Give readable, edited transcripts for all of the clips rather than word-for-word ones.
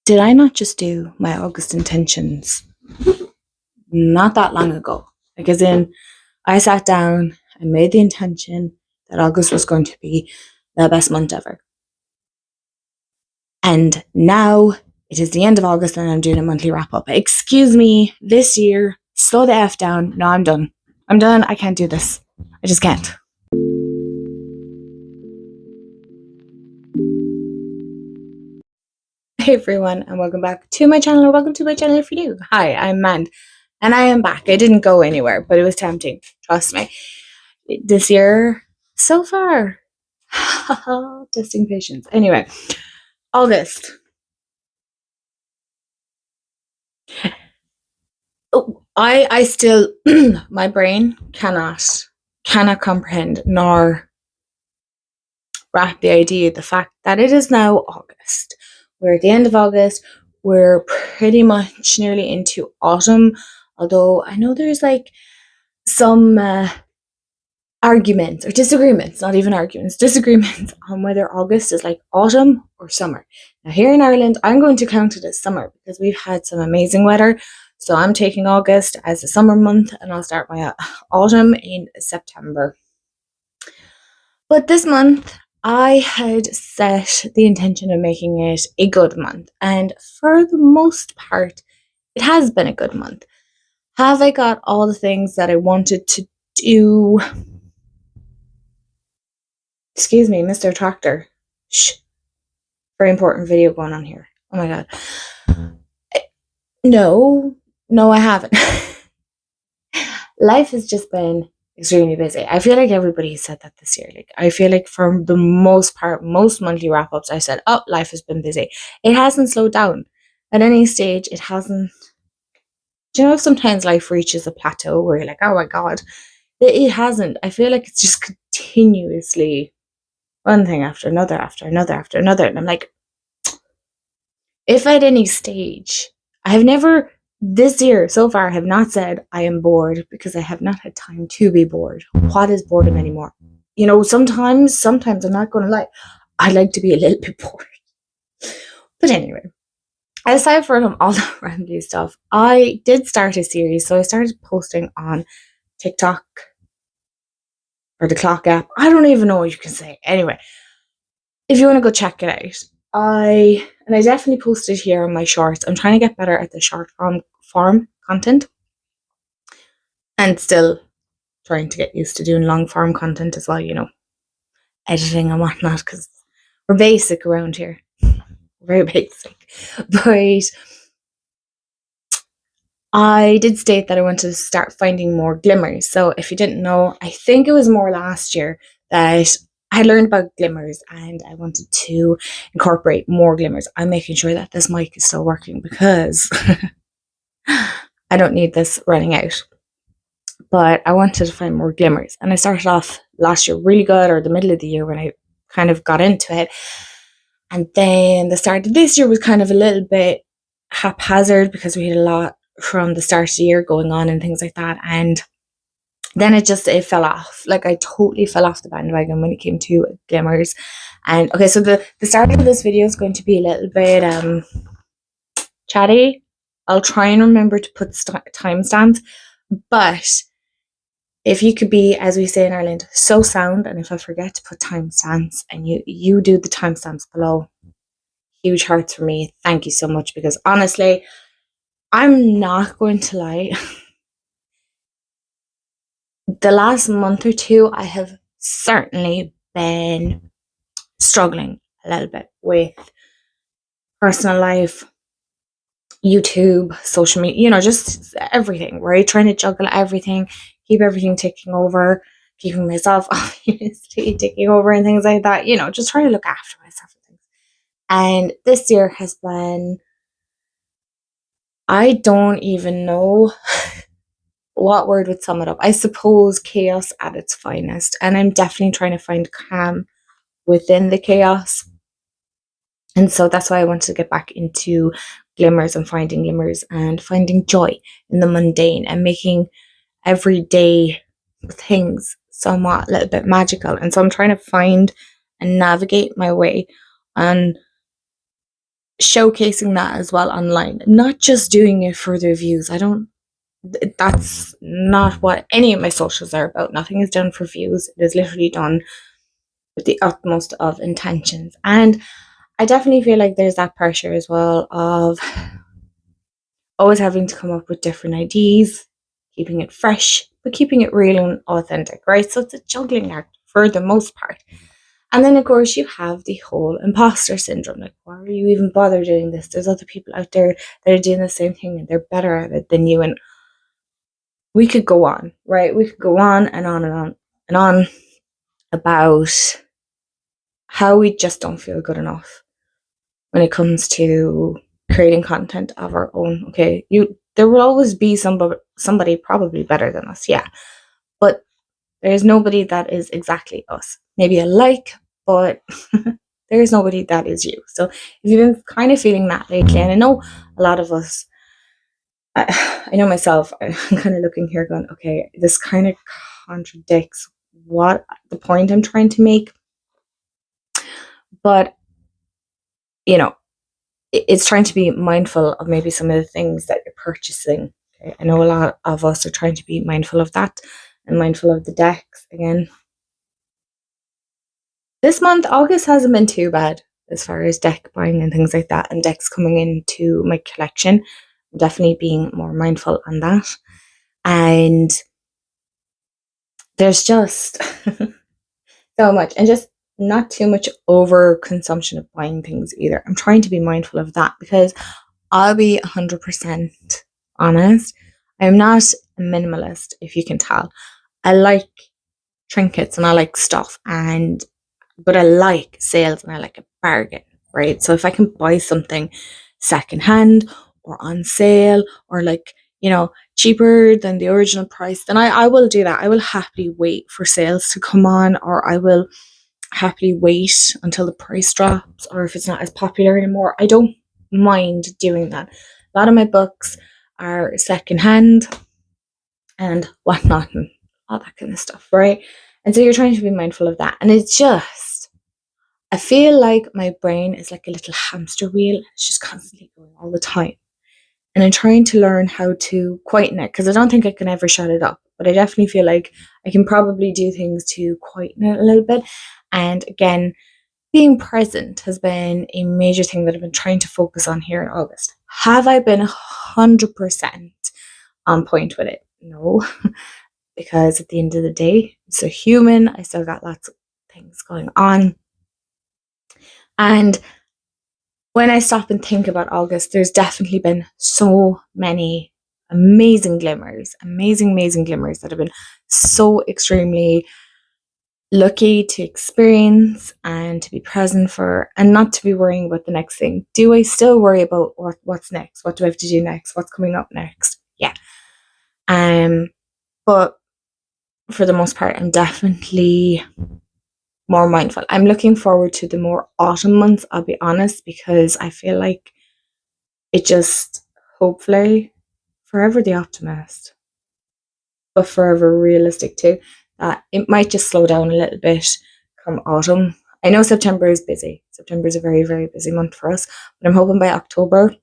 Did I not just do my August intentions not that long ago? Like, as in, I sat down and made the intention that August was going to be the best month ever. And now it is the end of August and I'm doing a monthly wrap up. Excuse me, this year, slow the F down. No, I'm done. I'm done. I can't do this. I just can't. Hey everyone, and welcome back to my channel, or welcome to my channel if you're new. Hi, I'm Mand, and I am back. I didn't go anywhere, but it was tempting. Trust me. This year, so far, testing patience. Anyway, August. Oh, I still, my brain cannot comprehend nor wrap the idea, the fact that it is now August. We're at the end of August. We're pretty much nearly into autumn, although I know there's like some arguments or disagreements, not even arguments, disagreements on whether August is like autumn or summer. Now here in Ireland, I'm going to count it as summer because we've had some amazing weather. So I'm taking August as a summer month and I'll start my autumn in September. But this month, I had set the intention of making it a good month, and for the most part, it has been a good month. Have I got all the things that I wanted to do? Excuse me, Mr. Tractor. Shh. Very important video going on here. Oh my god. No, I haven't. Life has just been extremely busy. I feel like everybody said that this year. Like, I feel like for the most part, most monthly wrap-ups, I said, oh, life has been busy. It hasn't slowed down. At any stage, it hasn't. Do you know, sometimes life reaches a plateau where you're like, oh my god. It hasn't. I feel like it's just continuously one thing after another, after another, after another. And I'm like, if at any stage, I have never, this year so far, I have not said I am bored, because I have not had time to be bored. What is boredom anymore? You know, sometimes I'm not going to lie, I like to be a little bit bored. But anyway, aside from all the rambly stuff, I did start a series. So I started posting on TikTok, or the Clock app. I don't even know what you can say. Anyway, if you want to go check it out, I definitely posted here on my shorts. I'm trying to get better at the short form content, and still trying to get used to doing long form content as well, you know, editing and whatnot, because we're basic around here. Very basic. But I did state that I wanted to start finding more glimmers. So if you didn't know, I think it was more last year that I learned about glimmers and I wanted to incorporate more glimmers. I'm making sure that this mic is still working because I don't need this running out. But I wanted to find more glimmers. And I started off last year really good, or the middle of the year when I kind of got into it. And then the start of this year was kind of a little bit haphazard because we had a lot from the start of the year going on and things like that. And then it fell off. Like, I totally fell off the bandwagon when it came to glimmers. And okay, so the start of this video is going to be a little bit chatty. I'll try and remember to put timestamps, but if you could be, as we say in Ireland, so sound, and if I forget to put timestamps and you do the timestamps below, huge hearts for me. Thank you so much, because honestly, I'm not going to lie. The last month or two, I have certainly been struggling a little bit with personal life, YouTube, social media, you know, just everything, right? Trying to juggle everything, keep everything ticking over, keeping myself obviously ticking over and things like that, you know, just trying to look after myself and things. And this year has been, I don't even know what word would sum it up. I suppose chaos at its finest. And I'm definitely trying to find calm within the chaos. And so that's why I wanted to get back into glimmers and finding glimmers and finding joy in the mundane and making everyday things somewhat a little bit magical. And so I'm trying to find and navigate my way on showcasing that as well online, not just doing it for the views. That's not what any of my socials are about. Nothing is done for views. It is literally done with the utmost of intentions. And I definitely feel like there's that pressure as well of always having to come up with different ideas, keeping it fresh, but keeping it real and authentic, right? So it's a juggling act for the most part. And then, of course, you have the whole imposter syndrome. Like, why are you even bother doing this? There's other people out there that are doing the same thing and they're better at it than you. And we could go on, right? We could go on and on and on and on about how we just don't feel good enough when it comes to creating content of our own. Okay, there will always be somebody probably better than us, yeah, but there's nobody that is exactly us. Maybe a like, but there's nobody that is you. So if you've been kind of feeling that lately, and I know a lot of us, I know myself, I'm kind of looking here going, okay, this kind of contradicts what the point I'm trying to make. But, you know, it's trying to be mindful of maybe some of the things that you're purchasing. Okay? I know a lot of us are trying to be mindful of that and mindful of the decks again. This month, August hasn't been too bad as far as deck buying and things like that, and decks coming into my collection. I'm definitely being more mindful on that. And there's just so much, and just not too much over consumption of buying things either. I'm trying to be mindful of that because I'll be 100% honest. I'm not a minimalist, if you can tell. I like trinkets and I like stuff, but I like sales and I like a bargain, right? So if I can buy something secondhand or on sale or cheaper than the original price, then I will do that. I will happily wait for sales to come on, or I will happily wait until the price drops, or if it's not as popular anymore. I don't mind doing that. A lot of my books are secondhand and whatnot and all that kind of stuff, right? And so you're trying to be mindful of that. And it's just, I feel like my brain is like a little hamster wheel. It's just constantly going all the time. And I'm trying to learn how to quieten it, because I don't think I can ever shut it up. But I definitely feel like I can probably do things to quieten it a little bit. And again, being present has been a major thing that I've been trying to focus on here in August. Have I been 100% on point with it? No, because at the end of the day, I'm so human. I still got lots of things going on. And when I stop and think about August, there's definitely been so many amazing glimmers that have been so extremely lucky to experience and to be present for, and not to be worrying about the next thing. Do I still worry about what's next? What do I have to do next? What's coming up next? Yeah. But for the most part, I'm definitely more mindful. I'm looking forward to the more autumn months, I'll be honest, because I feel like it just, hopefully, forever the optimist, but forever realistic too, that it might just slow down a little bit come autumn. I know September is busy. September is a very, very busy month for us, but I'm hoping by October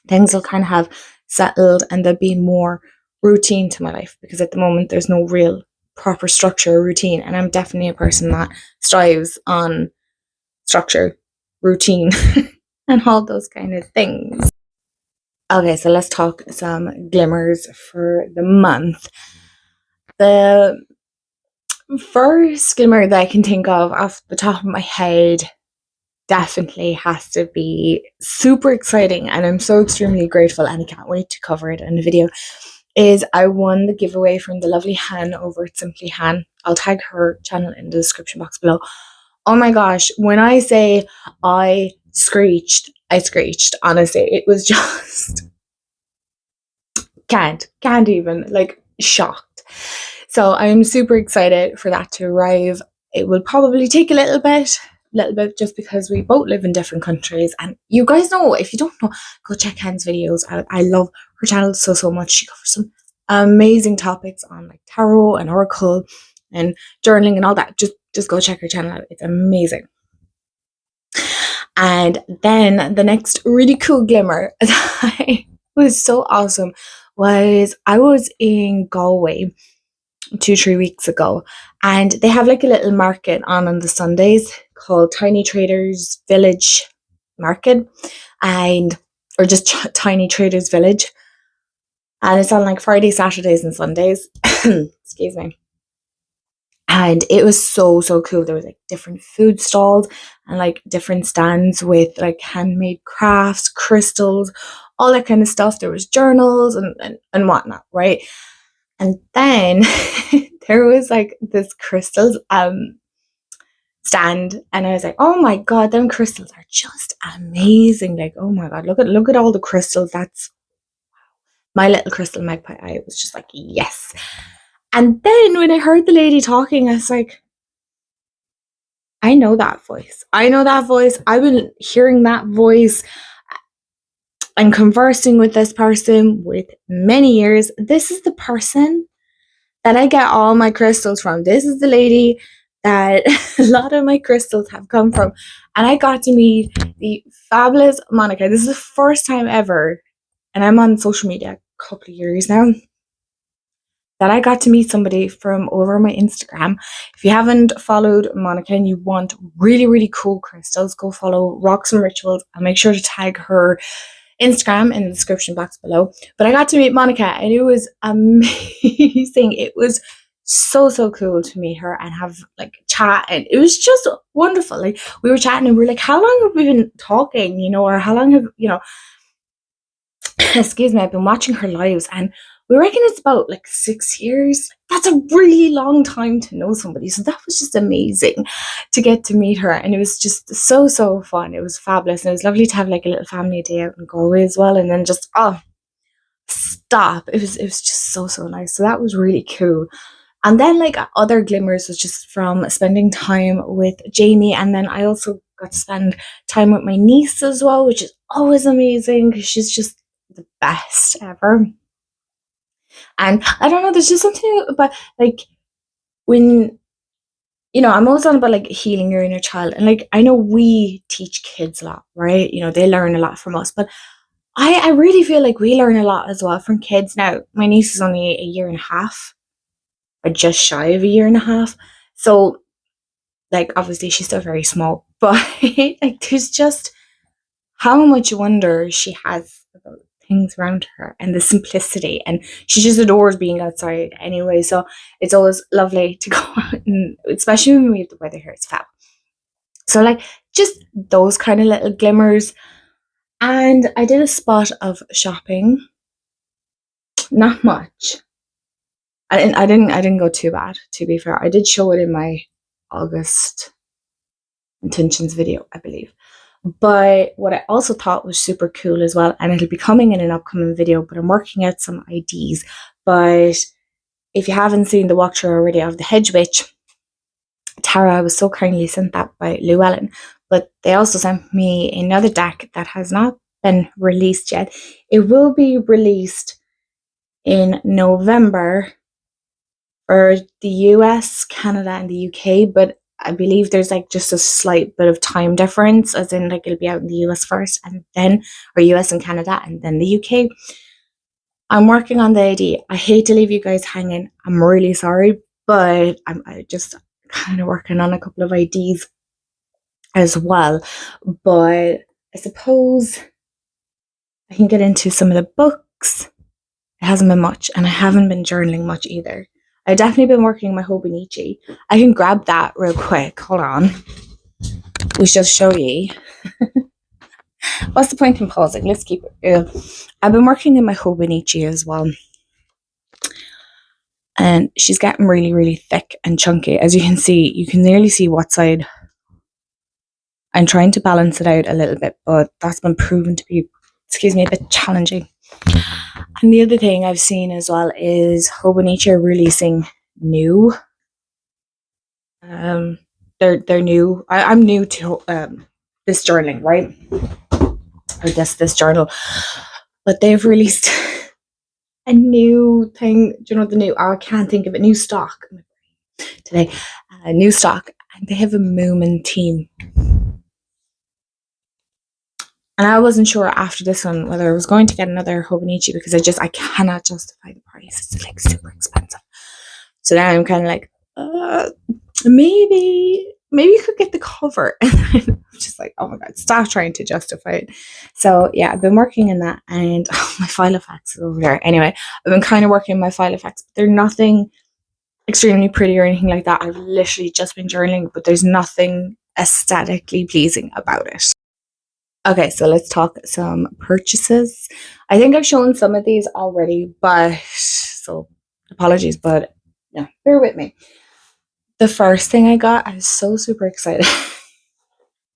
things will kind of have settled and there'll be more routine to my life, because at the moment there's no real proper structure or routine, and I'm definitely a person that strives on structure, routine and all those kind of things. Okay, so let's talk some glimmers for the month. The first glimmer that I can think of off the top of my head definitely has to be super exciting, and I'm so extremely grateful and I can't wait to cover it in a video, is I won the giveaway from the lovely Han over at Simply Han. I'll tag her channel in the description box below. Oh my gosh, when I say I screeched, honestly. It was just can't even, shocked. So I'm super excited for that to arrive. It will probably take a little bit just because we both live in different countries, and you guys know, if you don't know, go check Han's videos out. I love her channel so much. She covers some amazing topics on like tarot and oracle and journaling and all that. Just go check her channel out. It's amazing. And then the next really cool glimmer that was so awesome was I was in Galway 2-3 weeks ago, and they have like a little market on the Sundays called Tiny Traders Village Market, and or just Tiny Traders Village, and it's on like Fridays, Saturdays, and Sundays. Excuse me. And it was so cool. There was like different food stalls and like different stands with like handmade crafts, crystals, all that kind of stuff. There was journals and whatnot, right? And then there was like this crystals stand, and I was like, oh my god, them crystals are just amazing. Like, oh my god, look at all the crystals. That's my little crystal magpie. I was just like, yes. And then when I heard the lady talking, I was like, I know that voice. I know that voice. I've been hearing that voice and conversing with this person with many years. This is the person that I get all my crystals from. This is the lady that a lot of my crystals have come from. And I got to meet the fabulous Monica. This is the first time ever, and I'm on social media a couple of years now, that I got to meet somebody from over my Instagram. If you haven't followed Monica and you want really cool crystals, go follow Rocks and Rituals, and make sure to tag her Instagram in the description box below. But I got to meet Monica, and it was amazing. It was so cool to meet her and have like chat, and it was just wonderful. Like, we were chatting and we were like, how long have we been talking, or how long have excuse me, I've been watching her lives, and we reckon it's about like 6 years. That's a really long time to know somebody. So that was just amazing to get to meet her. And it was just so fun. It was fabulous. And it was lovely to have like a little family day out in Galway as well. And then just, stop. It was just so nice. So that was really cool. And then like other glimmers was just from spending time with Jamie. And then I also got to spend time with my niece as well, which is always amazing because she's just the best ever. And I don't know, there's just something about like when I'm always on about like healing your inner child, and like I know we teach kids a lot, right? They learn a lot from us, but I really feel like we learn a lot as well from kids. Now my niece is only a year and a half, or just shy of a year and a half, so like obviously she's still very small, but like there's just how much wonder she has about things around her and the simplicity, and she just adores being outside anyway. So it's always lovely to go out, and especially when we have the weather here, it's fab. So like just those kind of little glimmers. And I did a spot of shopping, not much. I didn't go too bad, to be fair. I did show it in my August intentions video, I believe. But what I also thought was super cool as well, and it'll be coming in an upcoming video, but I'm working out some IDs. But if you haven't seen the walkthrough already of the Hedge Witch, Tara was so kindly sent that by Llewellyn. But they also sent me another deck that has not been released yet. It will be released in November for the US, Canada, and the UK, but I believe there's like just a slight bit of time difference, as in like it'll be out in the US first, and then, or US and Canada, and then the UK. I'm working on the ID. I hate to leave you guys hanging. I'm really sorry, but I just kind of working on a couple of IDs as well. But I suppose I can get into some of the books. It hasn't been much, and I haven't been journaling much either. I've definitely been working my Hobonichi. I can grab that real quick. Hold on. We shall show ye. What's the point in pausing? Let's keep it. I've been working in my Hobonichi as well. And she's getting really thick and chunky. As you can see, you can nearly see what side. I'm trying to balance it out a little bit, but that's been proven to be, a bit challenging. And the other thing I've seen as well is Hobonichi are releasing new. They're new. I'm new to this journaling, right? Or this journal, but they've released a new thing. Do you know the new? I can't think of it. New stock today. New stock, and they have a Moomin theme. And I wasn't sure after this one whether I was going to get another Hobonichi because I cannot justify the price. It's like super expensive. So now I'm kind of like, maybe you could get the cover. And I'm just like, oh my god, stop trying to justify it. So yeah, I've been working in that, and my Filofax is over there. Anyway, I've been kind of working my Filofax, but they're nothing extremely pretty or anything like that. I've literally just been journaling, but there's nothing aesthetically pleasing about it. Okay, so let's talk some purchases. I think I've shown some of these already, but so apologies, but yeah, bear with me. The first thing I got, I was so super excited.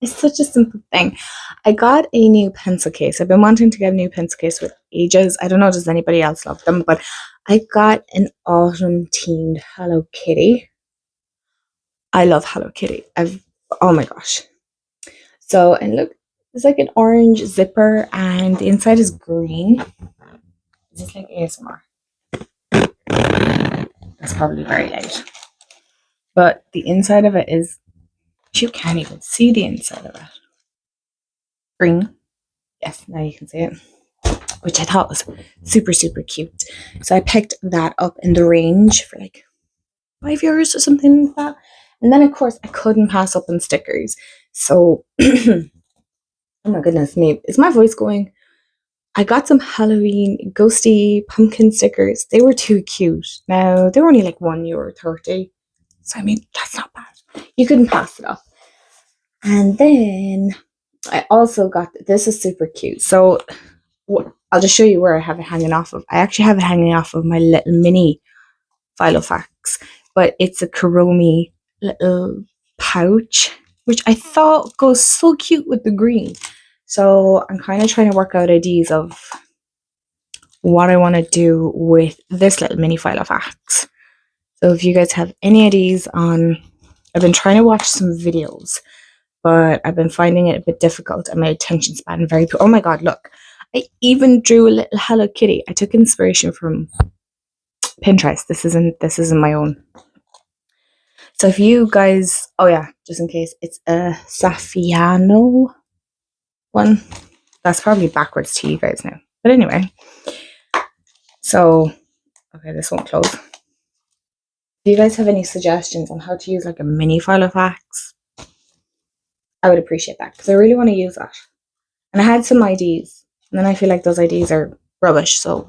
It's such a simple thing. I got a new pencil case. I've been wanting to get a new pencil case for ages. I don't know, does anybody else love them? But I got an autumn themed Hello Kitty. I love Hello Kitty. Oh my gosh. So, and look, it's like an orange zipper and the inside is green. Is this like ASMR? That's probably very loud. But the inside of it is, you can't even see the inside of it. Green. Yes, now you can see it. Which I thought was super, super cute. So I picked that up in the range for like €5 or something like that. And then of course I couldn't pass up on stickers. So oh my goodness me, is my voice going? I got some Halloween ghosty pumpkin stickers. They were too cute. Now they were only like €1.30. So I mean, that's not bad. You couldn't pass it up. And then I also got, this is super cute. So I'll just show you where I have it hanging off of. I actually have it hanging off of my little mini Filofax, but it's a Kuromi little pouch, which I thought goes so cute with the green. So I'm kind of trying to work out ideas of what I want to do with this little mini Filofax. So if you guys have any ideas on, I've been trying to watch some videos, but I've been finding it a bit difficult and my attention span very poor. Oh my god, look. I even drew a little Hello Kitty. I took inspiration from Pinterest. This isn't my own. So if you guys, oh yeah, just in case, it's a Saffiano one. That's probably backwards to you guys now. But anyway. So, okay, this won't close. Do you guys have any suggestions on how to use like a mini Filofax? I would appreciate that because I really want to use that. And I had some ideas, and then I feel like those ideas are rubbish. So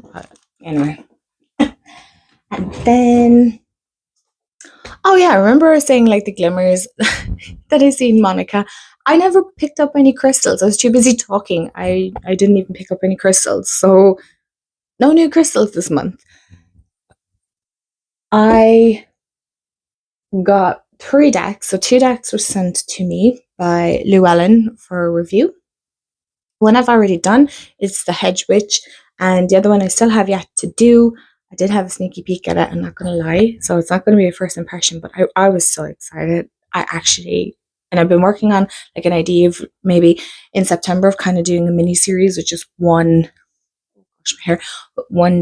anyway, and then oh yeah, I remember I was saying like the glimmers that I seen Monica. I never picked up any crystals. I was too busy talking. I didn't even pick up any crystals. So no new crystals this month. I got 3 decks. So 2 decks were sent to me by Llewellyn for a review. One I've already done is the Hedge Witch, and the other one I still have yet to do. I did have a sneaky peek at it, I'm not going to lie. So it's not going to be a first impression, but I was so excited. And I've been working on like an idea of maybe in September of kind of doing a mini series with just one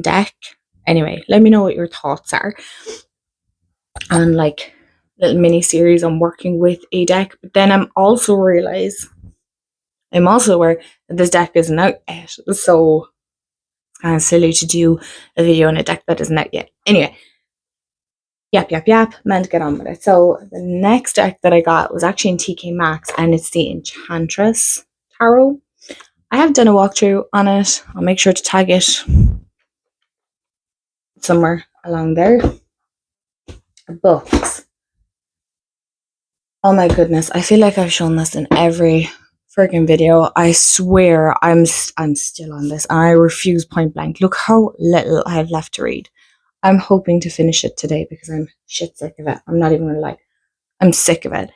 deck. Anyway, let me know what your thoughts are on like little mini series on working with a deck. But then I'm also aware that this deck isn't out yet, so it's kind of silly to do a video on a deck that isn't out yet. Anyway, yap, meant to get on with it. So the next deck that I got was actually in TK Maxx, and it's the Enchantress Tarot. I have done a walkthrough on it. I'll make sure to tag it somewhere along there. Books. Oh my goodness, I feel like I've shown this in every friggin' video. I swear I'm still on this, and I refuse point blank. Look how little I have left to read. I'm hoping to finish it today because I'm shit sick of it. I'm not even gonna lie. I'm sick of it.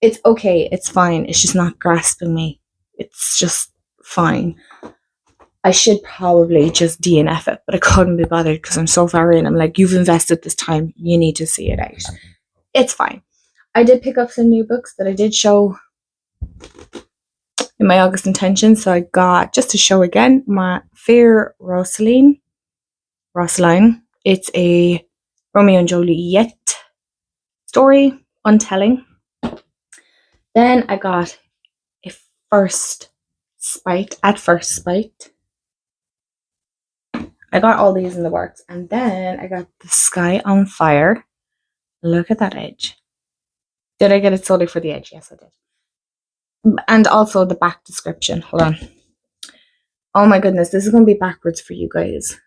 It's okay, it's fine. It's just not grasping me. It's just fine. I should probably just DNF it, but I couldn't be bothered because I'm so far in. I'm like, you've invested this time, you need to see it out. It's fine. I did pick up some new books that I did show in my August intentions. So I got, just to show again, my Fair Rosaline. It's a Romeo and Juliet story, untelling. Then I got a first Spiked at first, spiked. I got all these in the works, and then I got the Sky on Fire. Look at that edge. Did I get it solely for the edge? Yes, I did. And also the back description. Hold on. Oh my goodness, this is going to be backwards for you guys.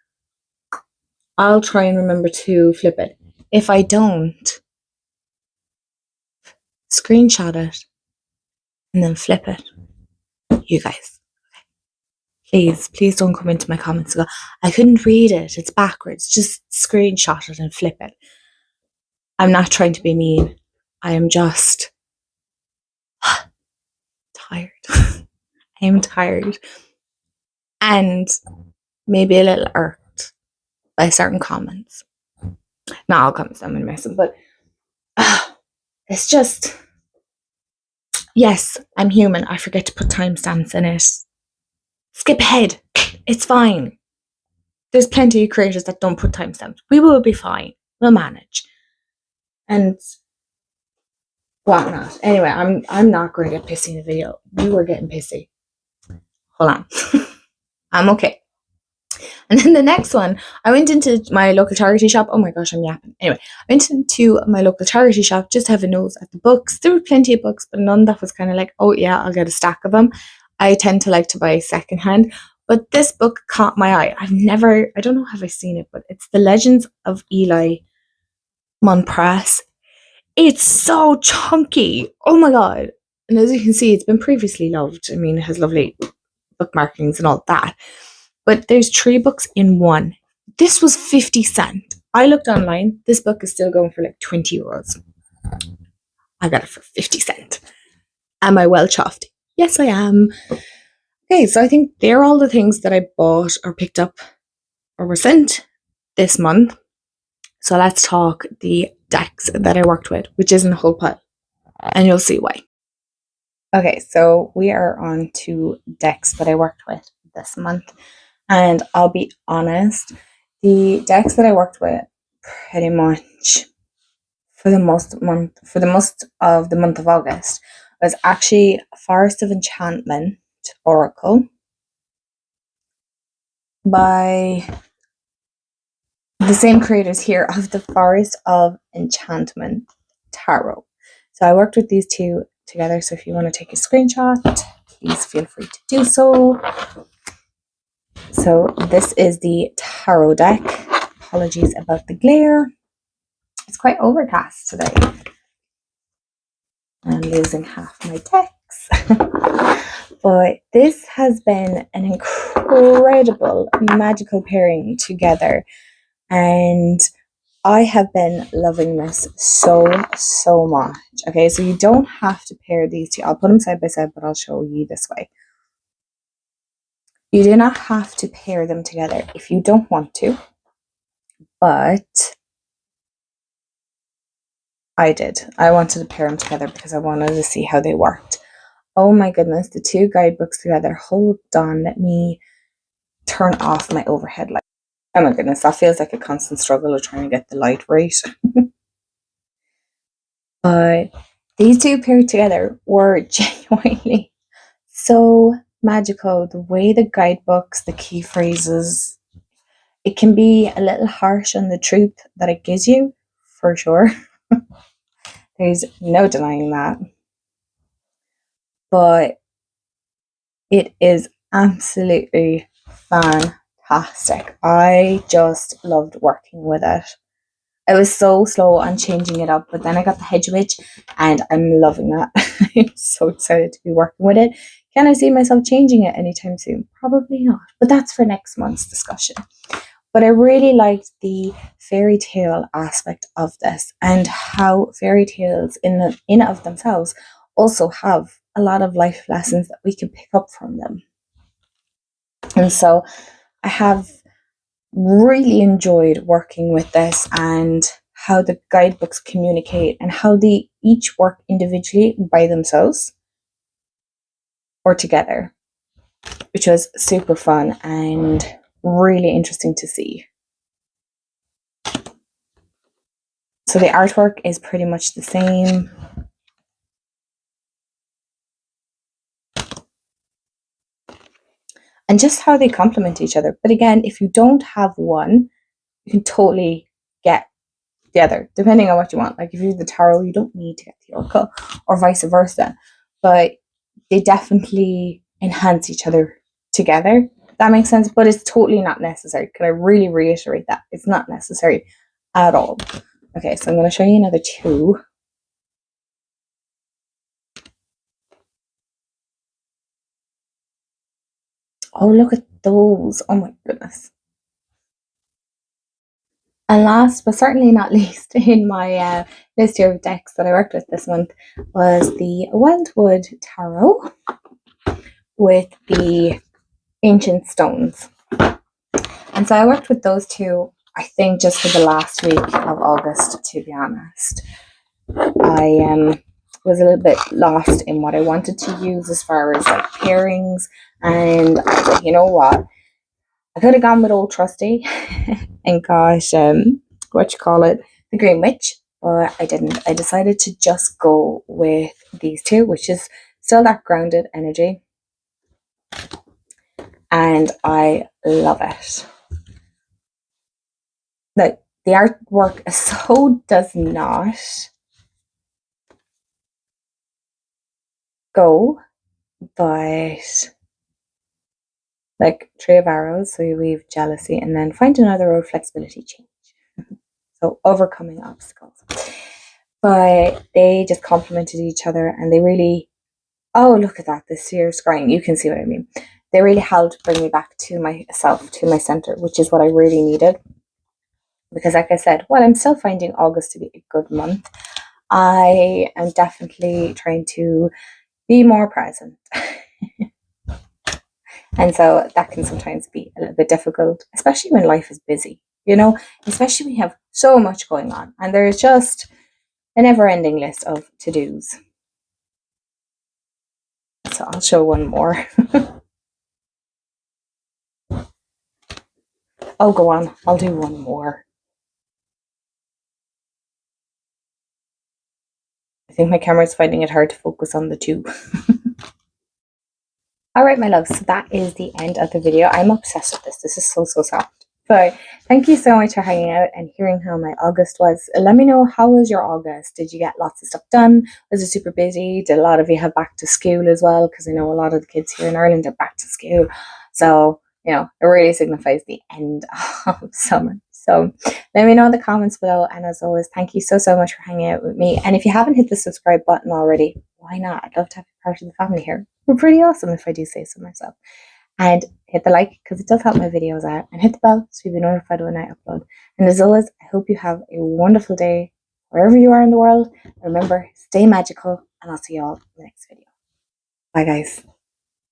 I'll try and remember to flip it. If I don't, screenshot it and then flip it. You guys, please don't come into my comments and go, I couldn't read it, it's backwards. Just screenshot it and flip it. I'm not trying to be mean. I am just tired. I am tired. And maybe a little irked by certain comments. Not all comments, I'm going to miss them, but it's just, yes, I'm human. I forget to put timestamps in it. Skip ahead. It's fine. There's plenty of creators that don't put timestamps. We will be fine. We'll manage. And whatnot. Anyway, I'm not going to get pissy in the video. You were getting pissy. Hold on. I'm okay. And then the next one, I went into my local charity shop. Oh my gosh, I'm yapping. Anyway, I went into my local charity shop just to have a nose at the books. There were plenty of books, but none that was kind of like, oh yeah, I'll get a stack of them. I tend to like to buy secondhand. But this book caught my eye. I don't know have I seen it, but it's The Legends of Eli Monpress. It's so chunky. Oh my god. And as you can see, it's been previously loved. I mean, it has lovely book markings and all that. But there's 3 books in one. This was 50 cents. I looked online. This book is still going for like 20 euros. I got it for 50 cents. Am I well chuffed? Yes, I am. Okay, so I think they're all the things that I bought or picked up or were sent this month. So let's talk the decks that I worked with, which isn't a whole pile. And you'll see why. Okay, so we are on to decks that I worked with this month. And I'll be honest, the decks that I worked with pretty much for the most of the month of August was actually Forest of Enchantment Oracle by the same creators here of the Forest of Enchantment Tarot. So I worked with these two together, so if you want to take a screenshot, please feel free to do so. So this is the tarot deck. Apologies about the glare. It's quite overcast today. I'm losing half my decks. But this has been an incredible, magical pairing together. And I have been loving this so much. Okay, so you don't have to pair these two. I'll put them side by side, but I'll show you this way. You do not have to pair them together if you don't want to, but I did. I wanted to pair them together because I wanted to see how they worked. Oh my goodness, the 2 guidebooks together. Hold on, let me turn off my overhead light. Oh my goodness, that feels like a constant struggle of trying to get the light right. But these 2 paired together were genuinely so magical. The way the guidebooks, the key phrases, it can be a little harsh on the truth that it gives you, for sure. There's no denying that. But it is absolutely fantastic. I just loved working with it. I was so slow on changing it up, but then I got the hedge witch and I'm loving that. I'm so excited to be working with it. Can I see myself changing it anytime soon? Probably not, but that's for next month's discussion. But I really liked the fairy tale aspect of this and how fairy tales in of themselves also have a lot of life lessons that we can pick up from them. And so I have really enjoyed working with this and how the guidebooks communicate and how they each work individually by themselves or together, which was super fun and really interesting to see. So the artwork is pretty much the same. and just how they complement each other. But again, if you don't have one, you can totally get the other, depending on what you want. Like if you have the tarot, you don't need to get the oracle, or vice versa. But they definitely enhance each other together. That makes sense, but it's totally not necessary. Can I really reiterate that? It's not necessary at all. Okay, so I'm going to show you another two. Oh, look at those. Oh my goodness. And last but certainly not least in my list here of decks that I worked with this month was the Wildwood Tarot with the Ancient Stones. And so I worked with those two, I think, just for the last week of August, to be honest. I was a little bit lost in what I wanted to use as far as like pairings, and I was like, you know what? I could have gone with Old Trusty and got the Green Witch, but I didn't. I decided to just go with these two, which is still that grounded energy, and I love it. Like the artwork so does not go, but like Three of Arrows, so you weave jealousy and then find another road, flexibility, change. So overcoming obstacles. But they just complemented each other, and they really, oh, look at that, the sear scrying. You can see what I mean. They really helped bring me back to myself, to my center, which is what I really needed. Because like I said, while I'm still finding August to be a good month, I am definitely trying to be more present. And so that can sometimes be a little bit difficult, especially when life is busy, especially when you have so much going on and there's just a never ending list of to-dos. So I'll show one more. Oh, go on. I'll do one more. I think my camera's finding it hard to focus on the two. All right, my loves, so that is the end of the video. I'm obsessed with this. This is so soft. But thank you so much for hanging out and hearing how my August was. Let me know, how was your August? Did you get lots of stuff done? Was it super busy? Did a lot of you have back to school as well? Because I know a lot of the kids here in Ireland are back to school. So, it really signifies the end of summer. So let me know in the comments below. And as always, thank you so much for hanging out with me. And if you haven't hit the subscribe button already, why not? I'd love to have you part of the family here. We're pretty awesome, if I do say so myself. And hit the like, because it does help my videos out. And hit the bell so you'll be notified when I upload. And as always, I hope you have a wonderful day wherever you are in the world. Remember, stay magical, and I'll see you all in the next video. Bye, guys.